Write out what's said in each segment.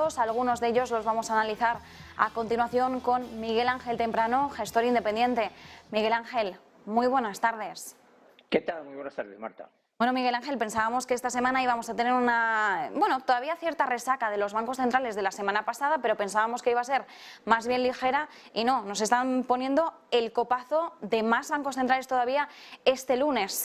mercados. Algunos de ellos los vamos a analizar a continuación con Miguel Ángel Temprano, gestor independiente. Miguel Ángel, muy buenas tardes. ¿Qué tal? Muy buenas tardes, Marta. Bueno, Miguel Ángel, pensábamos que esta semana íbamos a tener todavía cierta resaca de los bancos centrales de la semana pasada, pero pensábamos que iba a ser más bien ligera y no, nos están poniendo el copazo de más bancos centrales todavía este lunes.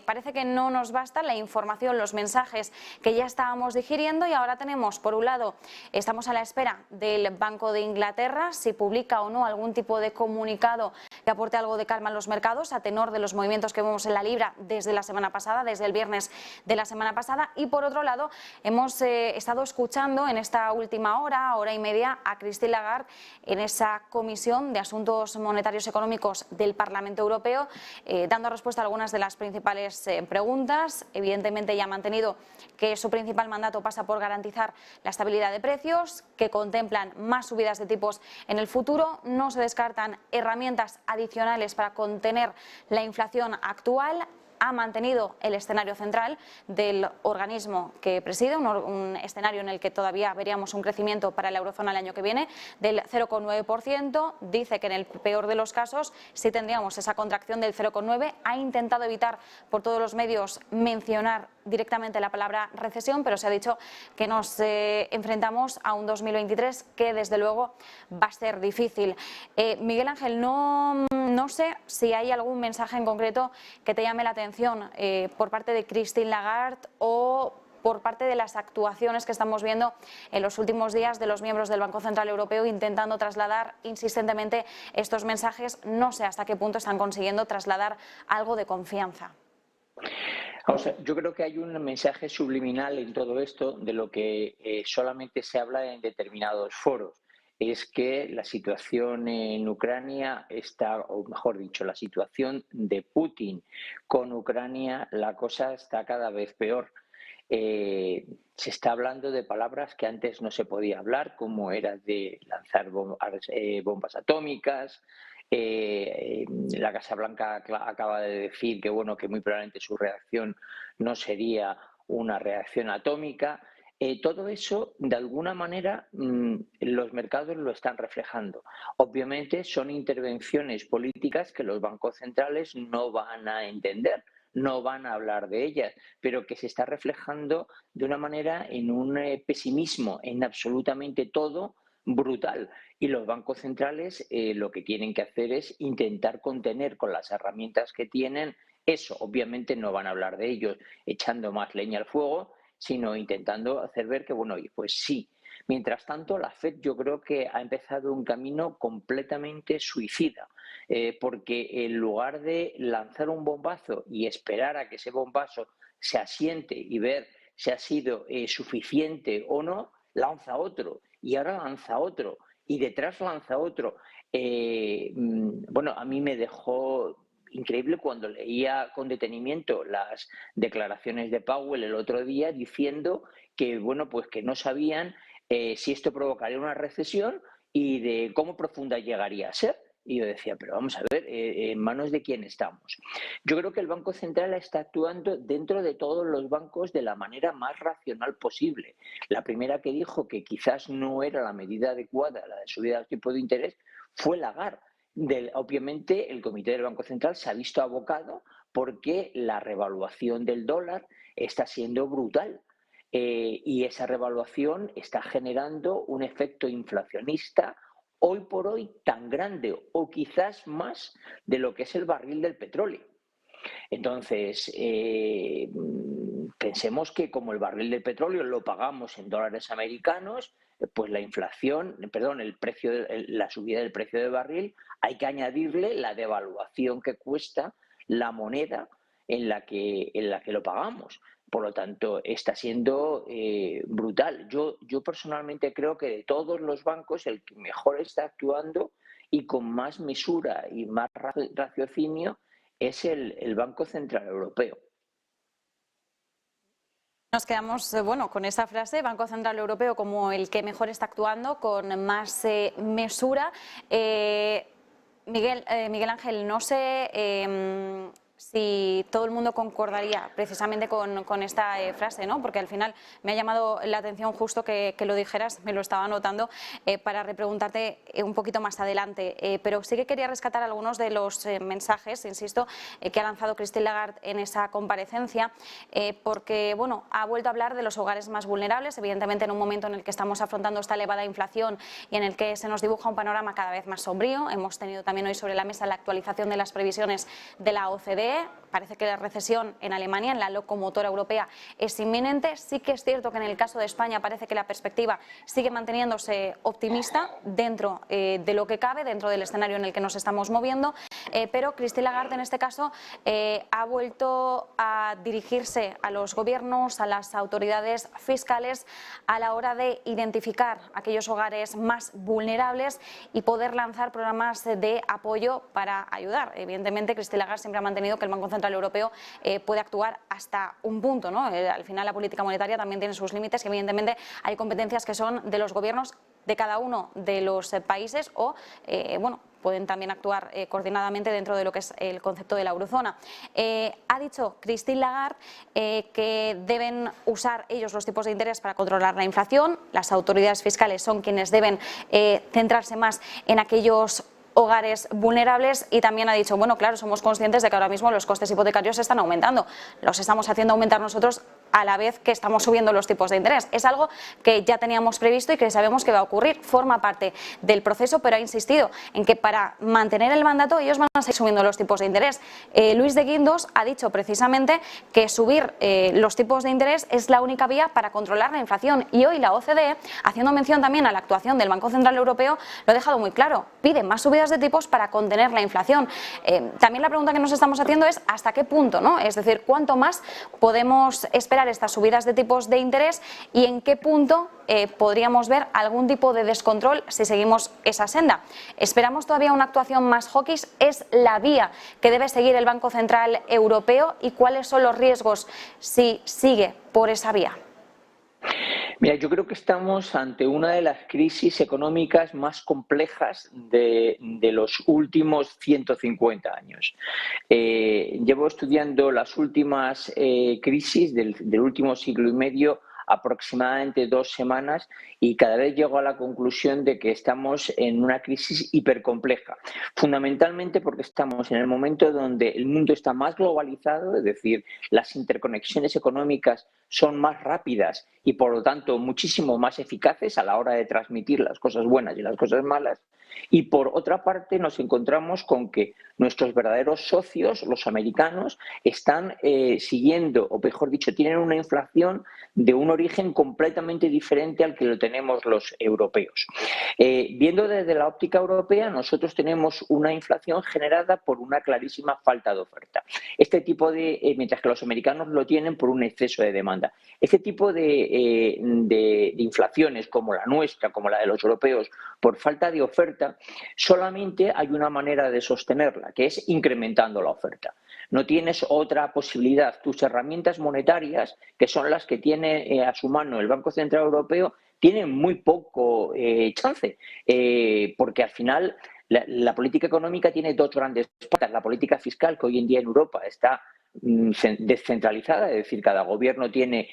Parece que no nos basta la información, los mensajes que ya estábamos digiriendo y ahora tenemos, por un lado, estamos a la espera del Banco de Inglaterra, si publica o no algún tipo de comunicado que aporte algo de calma en los mercados, a tenor de los movimientos que vemos en la libra desde la semana pasada, desde el viernes de la semana pasada. Y por otro lado, hemos estado escuchando en esta última hora y media, a Christine Lagarde en esa Comisión de Asuntos Monetarios y Económicos del Parlamento Europeo, dando respuesta a algunas de las principales preguntas. Evidentemente, ya ha mantenido que su principal mandato pasa por garantizar la estabilidad de precios, que contemplan más subidas de tipos en el futuro. No se descartan herramientas adicionales para contener la inflación actual. Ha mantenido el escenario central del organismo que preside, un escenario en el que todavía veríamos un crecimiento para la eurozona el año que viene del 0,9%. Dice que en el peor de los casos sí tendríamos esa contracción del 0,9%. Ha intentado evitar por todos los medios mencionar directamente la palabra recesión, pero se ha dicho que nos enfrentamos a un 2023 que desde luego va a ser difícil. Miguel Ángel, no sé si hay algún mensaje en concreto que te llame la atención por parte de Christine Lagarde o por parte de las actuaciones que estamos viendo en los últimos días de los miembros del Banco Central Europeo intentando trasladar insistentemente estos mensajes. No sé hasta qué punto están consiguiendo trasladar algo de confianza. Yo creo que hay un mensaje subliminal en todo esto de lo que solamente se habla en determinados foros. Es que la situación en Ucrania está, o mejor dicho, la situación de Putin con Ucrania, la cosa está cada vez peor. Se está hablando de palabras que antes no se podía hablar, como era de lanzar bombas atómicas. La Casa Blanca acaba de decir que que muy probablemente su reacción no sería una reacción atómica. Todo eso, de alguna manera, los mercados lo están reflejando. Obviamente son intervenciones políticas que los bancos centrales no van a entender, no van a hablar de ellas, pero que se está reflejando de una manera en un pesimismo en absolutamente todo brutal. Y los bancos centrales lo que tienen que hacer es intentar contener con las herramientas que tienen eso. Obviamente no van a hablar de ellos echando más leña al fuego, sino intentando hacer ver que, pues sí. Mientras tanto, la FED yo creo que ha empezado un camino completamente suicida, porque en lugar de lanzar un bombazo y esperar a que ese bombazo se asiente y ver si ha sido suficiente o no, lanza otro y ahora lanza otro y detrás lanza otro. A mí me dejó increíble cuando leía con detenimiento las declaraciones de Powell el otro día diciendo que, pues que no sabían si esto provocaría una recesión y de cómo profunda llegaría a ser. Y yo decía, pero vamos a ver, ¿en manos de quién estamos? Yo creo que el Banco Central está actuando dentro de todos los bancos de la manera más racional posible. La primera que dijo que quizás no era la medida adecuada, la de subida del tipo de interés, fue Lagarde. Obviamente, el Comité del Banco Central se ha visto abocado porque la revaluación del dólar está siendo brutal. Y esa revaluación está generando un efecto inflacionista hoy por hoy tan grande o quizás más de lo que es el barril del petróleo. Entonces, pensemos que como el barril del petróleo lo pagamos en dólares americanos, pues la subida del precio del barril, hay que añadirle la devaluación que cuesta la moneda en la que lo pagamos. Por lo tanto, está siendo brutal. Yo personalmente creo que de todos los bancos el que mejor está actuando y con más mesura y más raciocinio es el Banco Central Europeo. Nos quedamos con esa frase, Banco Central Europeo como el que mejor está actuando, con más mesura. Miguel Ángel, no sé si todo el mundo concordaría precisamente con esta frase, ¿no? Porque al final me ha llamado la atención justo que lo dijeras, me lo estaba anotando, para repreguntarte un poquito más adelante. Pero sí que quería rescatar algunos de los mensajes, insisto, que ha lanzado Christine Lagarde en esa comparecencia, porque bueno, ha vuelto a hablar de los hogares más vulnerables, evidentemente en un momento en el que estamos afrontando esta elevada inflación y en el que se nos dibuja un panorama cada vez más sombrío. Hemos tenido también hoy sobre la mesa la actualización de las previsiones de la OCDE. Parece que la recesión en Alemania, en la locomotora europea, es inminente. Sí que es cierto que en el caso de España parece que la perspectiva sigue manteniéndose optimista dentro de lo que cabe, dentro del escenario en el que nos estamos moviendo, pero Christine Lagarde en este caso ha vuelto a dirigirse a los gobiernos, a las autoridades fiscales a la hora de identificar aquellos hogares más vulnerables y poder lanzar programas de apoyo para ayudar. Evidentemente, Christine Lagarde siempre ha mantenido que el Banco Central Europeo puede actuar hasta un punto, ¿no? Al final la política monetaria también tiene sus límites y evidentemente hay competencias que son de los gobiernos de cada uno de los países o, bueno, pueden también actuar coordinadamente dentro de lo que es el concepto de la eurozona. Ha dicho Christine Lagarde que deben usar ellos los tipos de interés para controlar la inflación. Las autoridades fiscales son quienes deben centrarse más en aquellos hogares vulnerables y también ha dicho, bueno, claro, somos conscientes de que ahora mismo los costes hipotecarios están aumentando, los estamos haciendo aumentar nosotros a la vez que estamos subiendo los tipos de interés. Es algo que ya teníamos previsto y que sabemos que va a ocurrir, forma parte del proceso, pero ha insistido en que para mantener el mandato ellos van a seguir subiendo los tipos de interés. Luis de Guindos ha dicho precisamente que subir los tipos de interés es la única vía para controlar la inflación y hoy la OCDE, haciendo mención también a la actuación del Banco Central Europeo, lo ha dejado muy claro, pide más subidas de tipos para contener la inflación. También la pregunta que nos estamos haciendo es ¿hasta qué punto, ¿no? Es decir, ¿cuánto más podemos esperar estas subidas de tipos de interés y en qué punto podríamos ver algún tipo de descontrol si seguimos esa senda? ¿Esperamos todavía una actuación más hawkish? ¿Es la vía que debe seguir el Banco Central Europeo y cuáles son los riesgos si sigue por esa vía? Mira, yo creo que estamos ante una de las crisis económicas más complejas de los últimos 150 años. Llevo estudiando las últimas crisis del último siglo y medio aproximadamente 2 semanas y cada vez llego a la conclusión de que estamos en una crisis hipercompleja, fundamentalmente porque estamos en el momento donde el mundo está más globalizado, es decir, las interconexiones económicas son más rápidas y por lo tanto muchísimo más eficaces a la hora de transmitir las cosas buenas y las cosas malas. Y por otra parte nos encontramos con que nuestros verdaderos socios, los americanos, están siguiendo, o mejor dicho, tienen una inflación de un origen completamente diferente al que lo tenemos los europeos. Viendo desde la óptica europea, nosotros tenemos una inflación generada por una clarísima falta de oferta. Este tipo de, mientras que los americanos lo tienen por un exceso de demanda. Este tipo de inflaciones como la nuestra, como la de los europeos, por falta de oferta, solamente hay una manera de sostenerla, que es incrementando la oferta. No tienes otra posibilidad. Tus herramientas monetarias, que son las que tiene a su mano el Banco Central Europeo, tienen muy poco chance, porque al final la política económica tiene dos grandes patas. La política fiscal, que hoy en día en Europa está descentralizada, es decir, cada gobierno tiene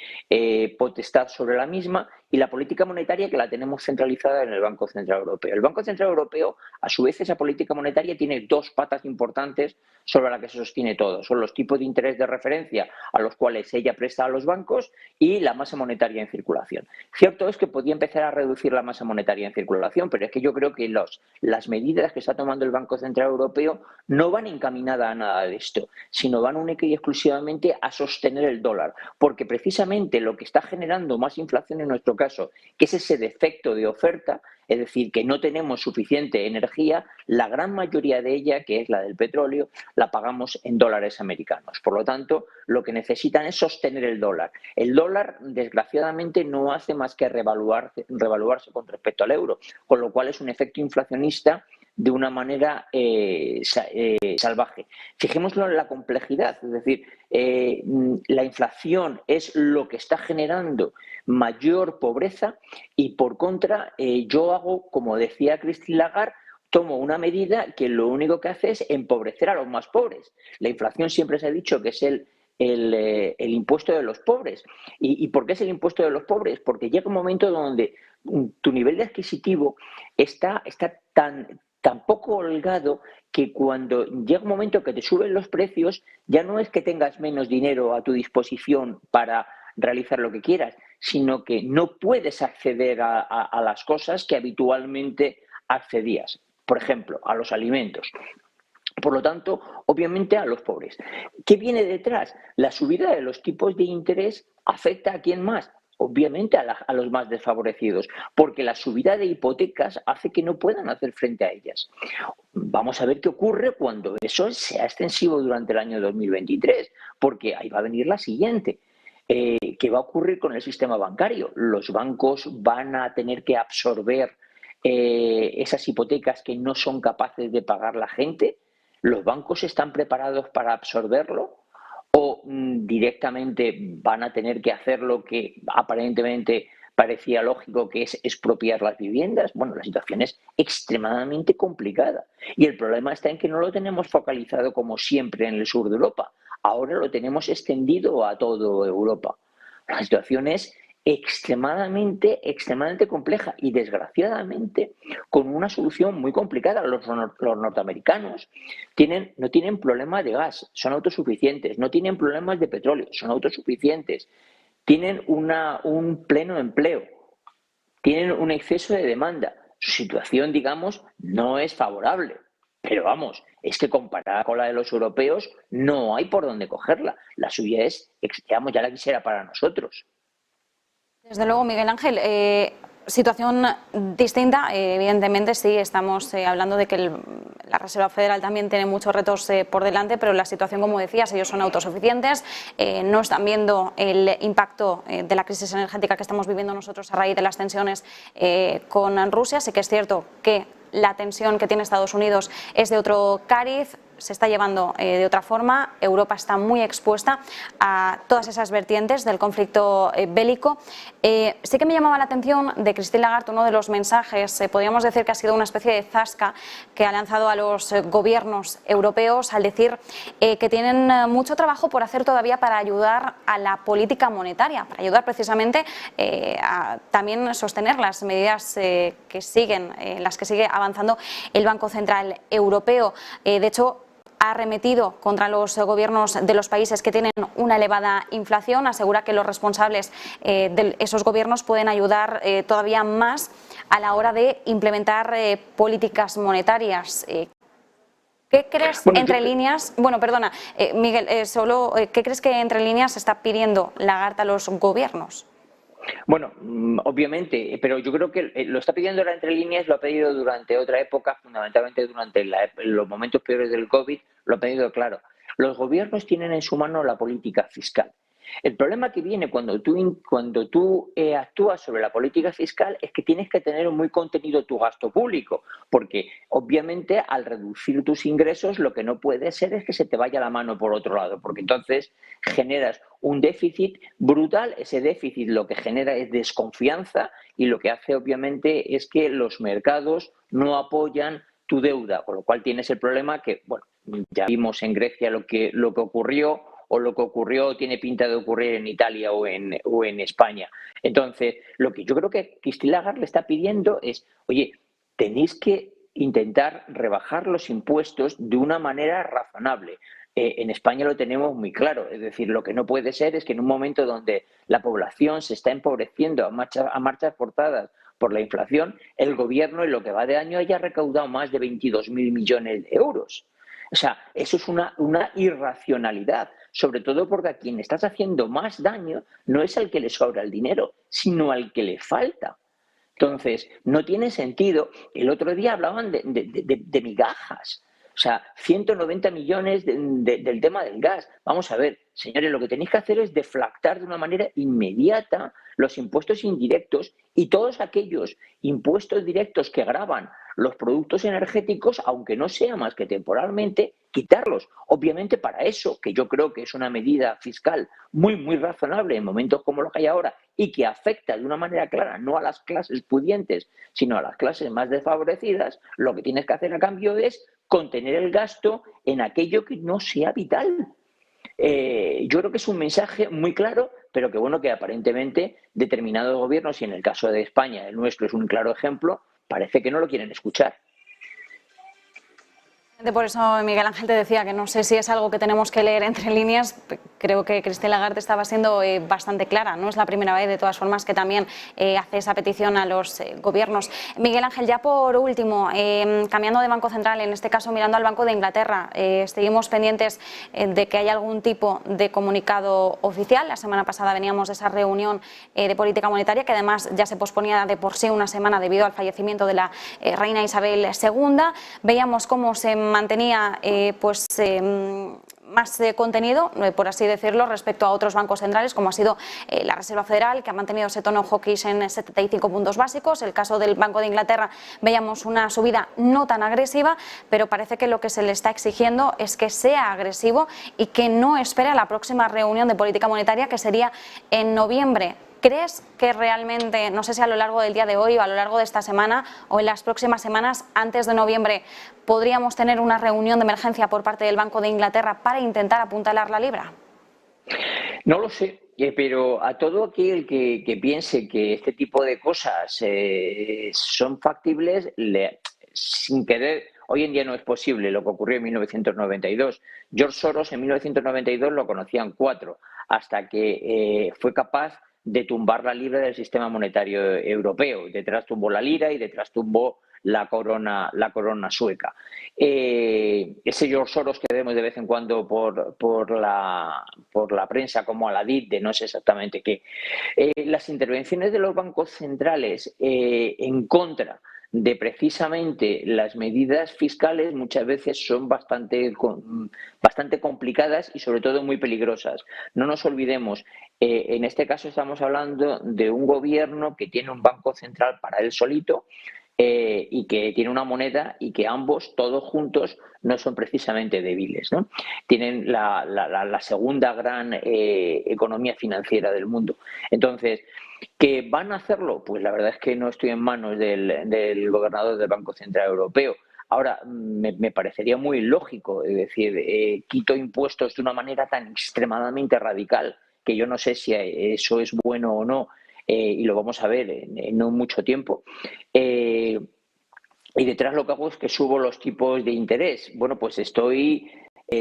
potestad sobre la misma, y la política monetaria, que la tenemos centralizada en el Banco Central Europeo. El Banco Central Europeo, a su vez, esa política monetaria tiene dos patas importantes sobre las que se sostiene todo. Son los tipos de interés de referencia a los cuales ella presta a los bancos y la masa monetaria en circulación. Cierto es que podía empezar a reducir la masa monetaria en circulación, pero es que yo creo que las medidas que está tomando el Banco Central Europeo no van encaminadas a nada de esto, sino van única y exclusivamente a sostener el dólar, porque precisamente lo que está generando más inflación en nuestro caso, que es ese defecto de oferta, es decir, que no tenemos suficiente energía, la gran mayoría de ella, que es la del petróleo, la pagamos en dólares americanos. Por lo tanto, lo que necesitan es sostener el dólar. El dólar, desgraciadamente, no hace más que revaluarse con respecto al euro, con lo cual es un efecto inflacionista de una manera salvaje. Fijémoslo en la complejidad, es decir, la inflación es lo que está generando mayor pobreza y, por contra, yo hago, como decía Christine Lagarde, tomo una medida que lo único que hace es empobrecer a los más pobres. La inflación siempre se ha dicho que es el impuesto de los pobres. ¿Y por qué es el impuesto de los pobres? Porque llega un momento donde tu nivel de adquisitivo está tan poco holgado que cuando llega un momento que te suben los precios, ya no es que tengas menos dinero a tu disposición para realizar lo que quieras, sino que no puedes acceder a las cosas que habitualmente accedías. Por ejemplo, a los alimentos. Por lo tanto, obviamente a los pobres. ¿Qué viene detrás? La subida de los tipos de interés afecta a quién más. Obviamente a los más desfavorecidos, porque la subida de hipotecas hace que no puedan hacer frente a ellas. Vamos a ver qué ocurre cuando eso sea extensivo durante el año 2023, porque ahí va a venir la siguiente. ¿Qué va a ocurrir con el sistema bancario? Los bancos van a tener que absorber esas hipotecas que no son capaces de pagar la gente. ¿Los bancos están preparados para absorberlo? ¿O directamente van a tener que hacer lo que aparentemente parecía lógico, que es expropiar las viviendas? Bueno, la situación es extremadamente complicada. Y el problema está en que no lo tenemos focalizado como siempre en el sur de Europa. Ahora lo tenemos extendido a toda Europa. La situación es extremadamente compleja y desgraciadamente con una solución muy complicada. Los norteamericanos no tienen problema de gas, son autosuficientes, no tienen problemas de petróleo, son autosuficientes, tienen un pleno empleo, tienen un exceso de demanda. Su situación, digamos, no es favorable. Pero vamos, es que comparada con la de los europeos, no hay por dónde cogerla. La suya es, digamos, ya la quisiera para nosotros. Desde luego, Miguel Ángel, situación distinta. Evidentemente, sí, estamos hablando de que la Reserva Federal también tiene muchos retos por delante, pero la situación, como decías, ellos son autosuficientes, no están viendo el impacto de la crisis energética que estamos viviendo nosotros a raíz de las tensiones con Rusia. Sí que es cierto que la tensión que tiene Estados Unidos es de otro cariz, se está llevando de otra forma. Europa está muy expuesta a todas esas vertientes del conflicto bélico. Sí que me llamaba la atención de Christine Lagarde uno de los mensajes, podríamos decir que ha sido una especie de zasca que ha lanzado a los gobiernos europeos al decir que tienen mucho trabajo por hacer todavía para ayudar a la política monetaria, para ayudar precisamente a también sostener las medidas que siguen, las que sigue avanzando el Banco Central Europeo. De hecho, ha arremetido contra los gobiernos de los países que tienen una elevada inflación, asegura que los responsables de esos gobiernos pueden ayudar todavía más a la hora de implementar políticas monetarias. ¿Qué crees entre líneas? Bueno, perdona, Miguel, ¿qué crees que entre líneas está pidiendo Lagarde a los gobiernos? Bueno, obviamente, pero yo creo que lo está pidiendo ahora entre líneas, lo ha pedido durante otra época, fundamentalmente durante los momentos peores del COVID, lo ha pedido claro. Los gobiernos tienen en su mano la política fiscal. El problema que viene cuando tú actúas sobre la política fiscal es que tienes que tener muy contenido tu gasto público, porque obviamente al reducir tus ingresos lo que no puede ser es que se te vaya la mano por otro lado, porque entonces generas un déficit brutal. Ese déficit lo que genera es desconfianza y lo que hace obviamente es que los mercados no apoyan tu deuda, con lo cual tienes el problema que, bueno, ya vimos en Grecia lo que ocurrió, o lo que ocurrió tiene pinta de ocurrir en Italia o en España. Entonces, lo que yo creo que Christine Lagarde le está pidiendo es, oye, tenéis que intentar rebajar los impuestos de una manera razonable. En España lo tenemos muy claro, es decir, lo que no puede ser es que en un momento donde la población se está empobreciendo a marchas forzadas por la inflación, el gobierno en lo que va de año haya recaudado más de 22.000 millones de euros. O sea, eso es una irracionalidad, sobre todo porque a quien estás haciendo más daño no es al que le sobra el dinero, sino al que le falta. Entonces, no tiene sentido. El otro día hablaban de migajas. O sea, 190 millones del tema del gas. Vamos a ver, señores, lo que tenéis que hacer es deflactar de una manera inmediata los impuestos indirectos y todos aquellos impuestos directos que gravan los productos energéticos, aunque no sea más que temporalmente, quitarlos. Obviamente para eso, que yo creo que es una medida fiscal muy razonable en momentos como los que hay ahora y que afecta de una manera clara no a las clases pudientes, sino a las clases más desfavorecidas, lo que tienes que hacer a cambio es contener el gasto en aquello que no sea vital. Yo creo que es un mensaje muy claro, pero que bueno, que aparentemente determinados gobiernos, y en el caso de España, el nuestro es un claro ejemplo, parece que no lo quieren escuchar. Por eso Miguel Ángel te decía que no sé si es algo que tenemos que leer entre líneas. Creo que Christine Lagarde estaba siendo bastante clara. No es la primera vez, de todas formas, que también hace esa petición a los gobiernos. Miguel Ángel, ya por último, cambiando de Banco Central, en este caso mirando al Banco de Inglaterra, seguimos pendientes de que haya algún tipo de comunicado oficial. La semana pasada veníamos de esa reunión de política monetaria, que además ya se posponía de por sí una semana debido al fallecimiento de la reina Isabel II. Veíamos cómo se mantenía más contenido, por así decirlo, respecto a otros bancos centrales, como ha sido la Reserva Federal, que ha mantenido ese tono hawkish en 75 puntos básicos. El caso del Banco de Inglaterra, veíamos una subida no tan agresiva, pero parece que lo que se le está exigiendo es que sea agresivo y que no espere a la próxima reunión de política monetaria, que sería en noviembre. ¿Crees que realmente, no sé si a lo largo del día de hoy o a lo largo de esta semana o en las próximas semanas, antes de noviembre, podríamos tener una reunión de emergencia por parte del Banco de Inglaterra para intentar apuntalar la libra? No lo sé, pero a todo aquel que piense que este tipo de cosas son factibles, sin querer, hoy en día no es posible lo que ocurrió en 1992. George Soros en 1992 lo conocían 4, hasta que fue capaz de tumbar la libra del sistema monetario europeo. Detrás tumbó la lira y detrás tumbó la corona sueca. Ese George Soros que vemos de vez en cuando por la prensa como Aladid, de no sé exactamente qué. Las intervenciones de los bancos centrales en contra de precisamente las medidas fiscales muchas veces son bastante complicadas y sobre todo muy peligrosas. No nos olvidemos, en este caso estamos hablando de un gobierno que tiene un banco central para él solito, y que tiene una moneda y que ambos, todos juntos, no son precisamente débiles, ¿no? Tienen la segunda gran economía financiera del mundo. Entonces, ¿que van a hacerlo? Pues la verdad es que no estoy en manos del gobernador del Banco Central Europeo. Ahora, me parecería muy lógico, es decir, quito impuestos de una manera tan extremadamente radical que yo no sé si eso es bueno o no, y lo vamos a ver en no mucho tiempo. Y detrás lo que hago es que subo los tipos de interés. Bueno, pues estoy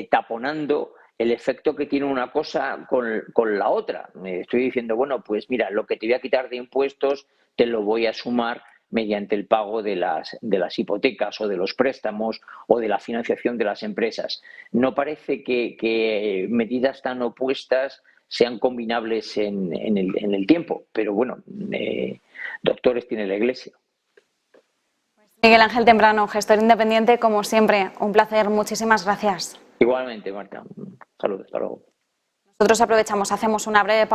taponando el efecto que tiene una cosa con la otra. Estoy diciendo, bueno, pues mira, lo que te voy a quitar de impuestos te lo voy a sumar mediante el pago de las hipotecas o de los préstamos o de la financiación de las empresas. No parece que medidas tan opuestas sean combinables en el tiempo, pero bueno, doctores tiene la Iglesia. Miguel Ángel Temprano, gestor independiente, como siempre, un placer. Muchísimas gracias. Igualmente, Marta. Saludos, hasta luego. Nosotros aprovechamos, hacemos una breve pausa.